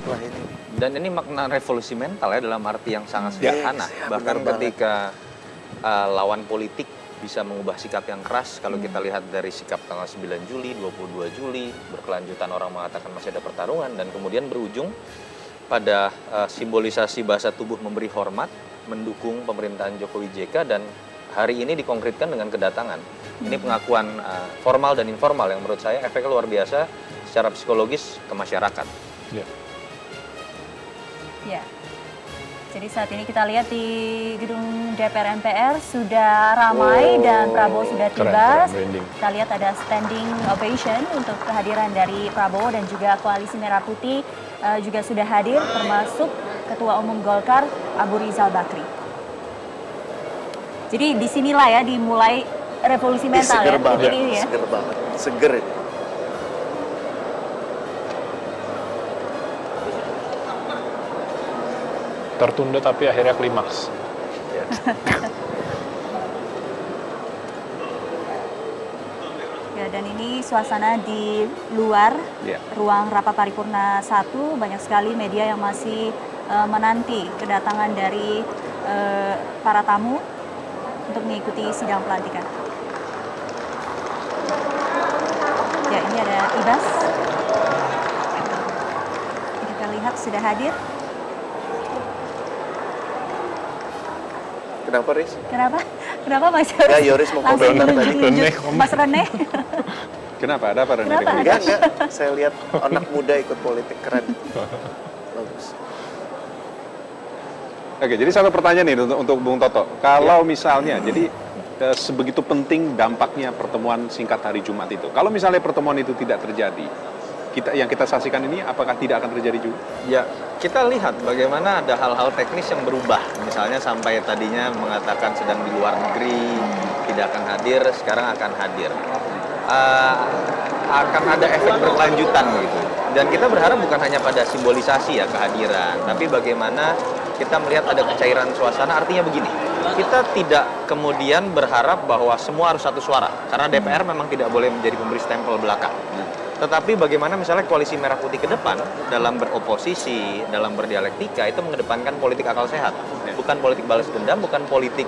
Wah ini. Dan ini makna revolusi mental ya, dalam arti yang sangat Ya, sederhana. Bahkan ketika lawan politik bisa mengubah sikap yang keras, kalau kita lihat dari sikap tanggal 9 Juli, 22 Juli, berkelanjutan orang mengatakan masih ada pertarungan, dan kemudian berujung pada simbolisasi bahasa tubuh memberi hormat, mendukung pemerintahan Jokowi JK, dan hari ini dikonkretkan dengan kedatangan. Ini pengakuan formal dan informal yang menurut saya efeknya luar biasa secara psikologis ke masyarakat. Ya. Ya. Jadi saat ini kita lihat di gedung DPR MPR sudah ramai dan Prabowo sudah tiba. Keren, branding. Kita lihat ada standing ovation untuk kehadiran dari Prabowo, dan juga Koalisi Merah Putih juga sudah hadir, termasuk Ketua Umum Golkar Abu Rizal Bakri. Jadi disinilah ya dimulai revolusi mental seger ya. banget, Ini ya. seger banget, seger ini. Tertunda tapi akhirnya klimaks. Ya, dan ini suasana di luar Ya. ruang rapat paripurna 1, banyak sekali media yang masih menanti kedatangan dari para tamu untuk mengikuti sidang pelantikan. Ya, ini ada Ibas. Kita lihat sudah hadir. Kenapa, Riz? Kenapa? Kenapa Mas Yoris? Ya, Yoris mau langsung komentar tadi. menunjuk Rene, Mas Rene. Kenapa? Ada apa Rene? Kenapa? Enggak. Saya lihat anak muda ikut politik keren. Bagus. Oke, jadi satu pertanyaan nih untuk Bung Toto. Kalau misalnya, jadi sebegitu penting dampaknya pertemuan singkat hari Jumat itu. Kalau misalnya pertemuan itu tidak terjadi, yang kita saksikan ini apakah tidak akan terjadi juga? Ya, kita lihat bagaimana ada hal-hal teknis yang berubah. Misalnya sampai tadinya mengatakan sedang di luar negeri, tidak akan hadir, sekarang akan hadir. Akan ada efek berkelanjutan gitu. Dan kita berharap bukan hanya pada simbolisasi ya kehadiran, tapi bagaimana kita melihat ada kecairan suasana. Artinya begini, kita tidak kemudian berharap bahwa semua harus satu suara, karena DPR memang tidak boleh menjadi pemberi stempel belaka. Tetapi bagaimana misalnya Koalisi Merah Putih ke depan dalam beroposisi, dalam berdialektika itu mengedepankan politik akal sehat, bukan politik balas dendam, bukan politik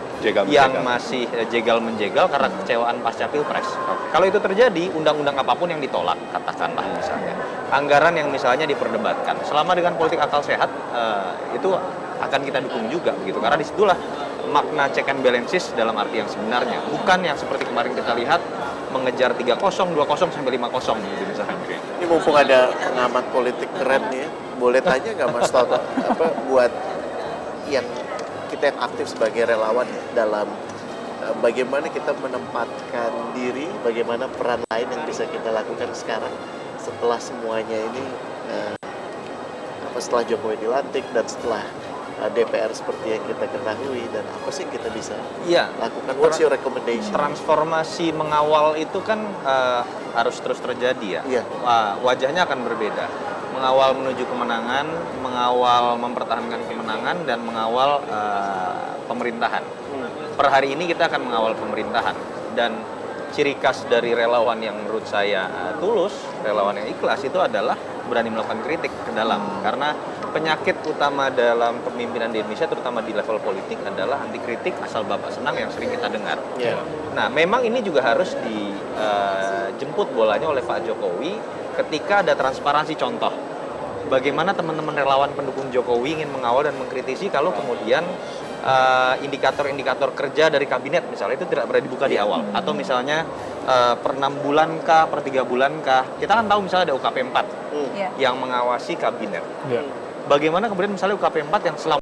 yang masih jegal-menjegal karena kecewaan pasca Pilpres. Kalau itu terjadi, undang-undang apapun yang ditolak, katakanlah misalnya, anggaran yang misalnya diperdebatkan, selama dengan politik akal sehat itu akan kita dukung juga begitu, karena disitulah makna check and balances dalam arti yang sebenarnya, bukan yang seperti kemarin kita lihat mengejar 3-0, 2-0 sampai 5-0 gitu misalnya. Ini mumpung ada pengamat politik keren nih, boleh tanya nggak Mas Toto, apa buat yang kita yang aktif sebagai relawan dalam bagaimana kita menempatkan diri, bagaimana peran lain yang bisa kita lakukan sekarang setelah semuanya ini, setelah Jokowi dilantik dan setelah DPR seperti yang kita ketahui, dan apa sih yang kita bisa lakukan? What's your recommendation? Transformasi mengawal itu kan harus terus terjadi ya. Iya. Wajahnya akan berbeda. Mengawal menuju kemenangan, mengawal mempertahankan kemenangan, dan mengawal pemerintahan. Per hari ini kita akan mengawal pemerintahan, dan ciri khas dari relawan yang menurut saya tulus, relawan yang ikhlas itu adalah berani melakukan kritik ke dalam. Karena penyakit utama dalam kepemimpinan di Indonesia, terutama di level politik, adalah anti kritik asal bapak senang yang sering kita dengar. Yeah. Nah, memang ini juga harus dijemput bolanya oleh Pak Jokowi ketika ada transparansi. Contoh, bagaimana teman-teman relawan pendukung Jokowi ingin mengawal dan mengkritisi kalau kemudian indikator-indikator kerja dari kabinet misalnya itu tidak berani dibuka di awal, atau misalnya per 6 bulan kah, per 3 bulan kah. Kita kan tahu misalnya ada UKP 4 yang mengawasi kabinet. Ya. Bagaimana kemudian misalnya UKP 4 yang selama